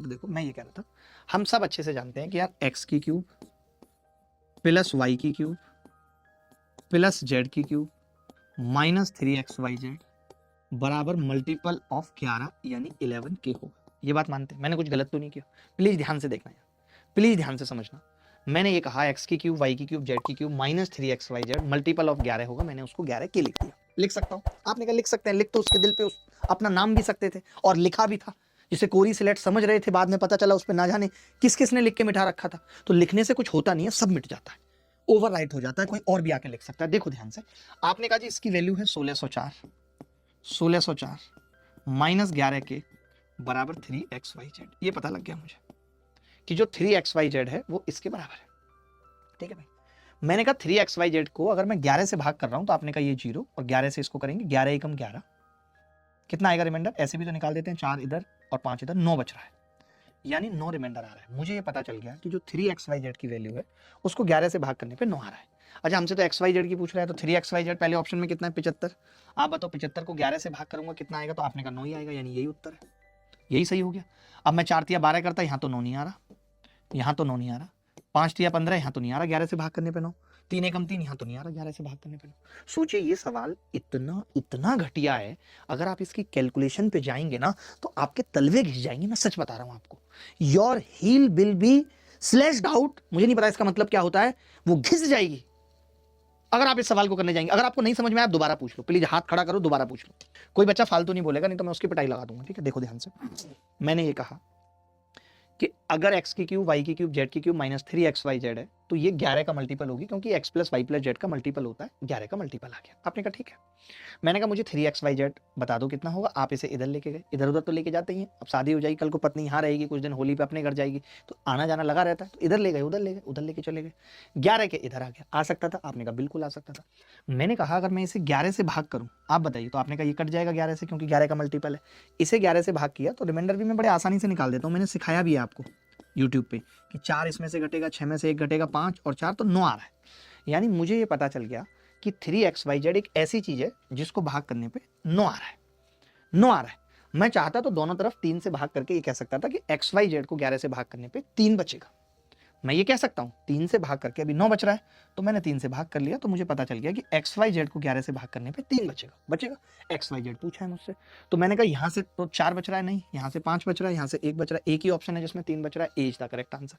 तो देखो मैं ये कह रहा था, हम सब अच्छे से जानते हैं कि यार x की क्यूब प्लस y की क्यूब प्लस z की क्यूब माइनस 3xyz बराबर मल्टीपल ऑफ 11 यानी 11 के होगा। ये बात मानते हैं, मैंने कुछ गलत तो नहीं किया? प्लीज ध्यान से देखना यार, प्लीज ध्यान से समझना। मैंने ये कहा x की क्यूब y की क्यूब z की cube minus 3xyz multiple of 11 होगा, मैंने उसको 11 के लिख दिया। लिख सकता हूँ? आपने कहा लिख सकते हैं, लिख तो उसके दिल पे अपना नाम भी सकते थे और लिखा भी था, जिसे कोरी सिलेट समझ रहे थे, बाद में पता चला उस पर ना जाने किस किस ने लिख के मिटा रखा था। तो लिखने से कुछ होता नहीं है, सब मिट जाता है, ओवरराइट हो जाता है, कोई और भी आके लिख सकता है। देखो ध्यान से, आपने कहा जी इसकी वैल्यू है 1604 माइनस 11 के बराबर 3xyz। ये पता लग गया मुझे कि जो 3xyz है वो इसके बराबर है। ठीक है भाई, मैंने कहा 3xyz को अगर मैं 11 से भाग कर रहा हूं तो आपने कहा ये 0 और 11 से इसको करेंगे 11 एकम 11, कितना आएगा रिमाइंडर? ऐसे भी तो निकाल देते हैं, 4 इधर और 5 इधर, 9 बच रहा है, यानी 9 रिमाइंडर आ रहा है। मुझे ये पता चल गया कि जो 3xyz की वैल्यू है उसको 11 से भाग करने पे 9 आ रहा है। अच्छा, हमसे तो xyz की पूछ रहा है, तो 3xyz पहले ऑप्शन में कितना है? 75। आप बताओ 75 को 11 से भाग करूंगा कितना आएगा? तो आपने कहा 9 ही आएगा, यानी यही उत्तर है, यही सही हो गया। अब मैं 4 तिया 12 करता, यहाँ तो 9 नहीं आ रहा, यहाँ तो 9 नहीं आ रहा, 5 तिया 15, यहाँ तो नहीं आ रहा 11 से भाग करने पे 9, 3 एकम 3, यहाँ तो नहीं आ रहा 11 से भाग करने पे 9। सोचिए ये सवाल इतना इतना घटिया है, अगर आप इसकी कैलकुलेशन पे जाएंगे ना तो आपके तलवे घिस जाएंगे, मैं सच बता रहा हूं आपको। Your heel will be slashed out, मुझे नहीं पता इसका मतलब क्या होता है, वो घिस जाएगी अगर आप इस सवाल को करने जाएंगे। अगर आपको नहीं समझ में आए आप दोबारा पूछ लो, प्लीज हाथ खड़ा करो, दोबारा पूछ लो। कोई बच्चा फालतू नहीं बोलेगा, नहीं तो मैं उसकी पिटाई लगा दूंगा। ठीक है, देखो ध्यान से, मैंने ये कहा कि अगर x की क्यूब y की क्यूब z की क्यूब माइनस 3xyz है तो ये 11 का मल्टीपल होगी, क्योंकि x plus Y plus Z का मल्टीपल होता है, 11 का मल्टीपल आ गया। आपने कहा ठीक है, मैंने कहा मुझे 3xyz बता दो कितना होगा। आप इसे इधर लेके गए, इधर उधर तो लेके जाते ही हैं, अब शादी हो जाएगी, कल को पत्नी यहाँ रहेगी, कुछ दिन होली पे अपने घर जाएगी, तो आना जाना लगा रहता है, तो इधर ले गए उधर ले गए, उधर लेके चले गए, 11 के इधर आ गया। आ सकता था? आपने कहा बिल्कुल आ सकता था। मैंने कहा अगर मैं इसे 11 से भाग करूं, आप बताइए, तो आपने कहा ये कट जाएगा 11 से, क्योंकि 11 का मल्टीपल है। इसे 11 से भाग किया तो रिमाइंडर भी मैं बड़े आसानी से निकाल देता हूँ, मैंने सिखाया भी है आपको यूट्यूब पे कि 4 इसमें से घटेगा, 6 में से 1 घटेगा, 5 और 4 तो 9 आ रहा है। यानी मुझे ये पता चल गया कि 3xyz एक ऐसी चीज है जिसको भाग करने पे 9 आ रहा है, 9 आ रहा है। मैं चाहता तो दोनों तरफ 3 से भाग करके ये कह सकता था कि xyz को 11 से भाग करने पे 3 बचेगा। मैं ये कह सकता हूँ 3 से भाग करके अभी 9 बच रहा है, तो मैंने 3 से भाग कर लिया, तो मुझे पता चल गया कि xyz को 11 से भाग करने पे 3 बचेगा। xyz पूछा है मुझसे, तो मैंने कहा यहाँ से तो 4 बच रहा है, नहीं यहाँ से 5 बच रहा है, यहाँ से 1 बच रहा है, एक ही ऑप्शन है जिसमें 3 बच रहा है, ए इज द करेक्ट आंसर।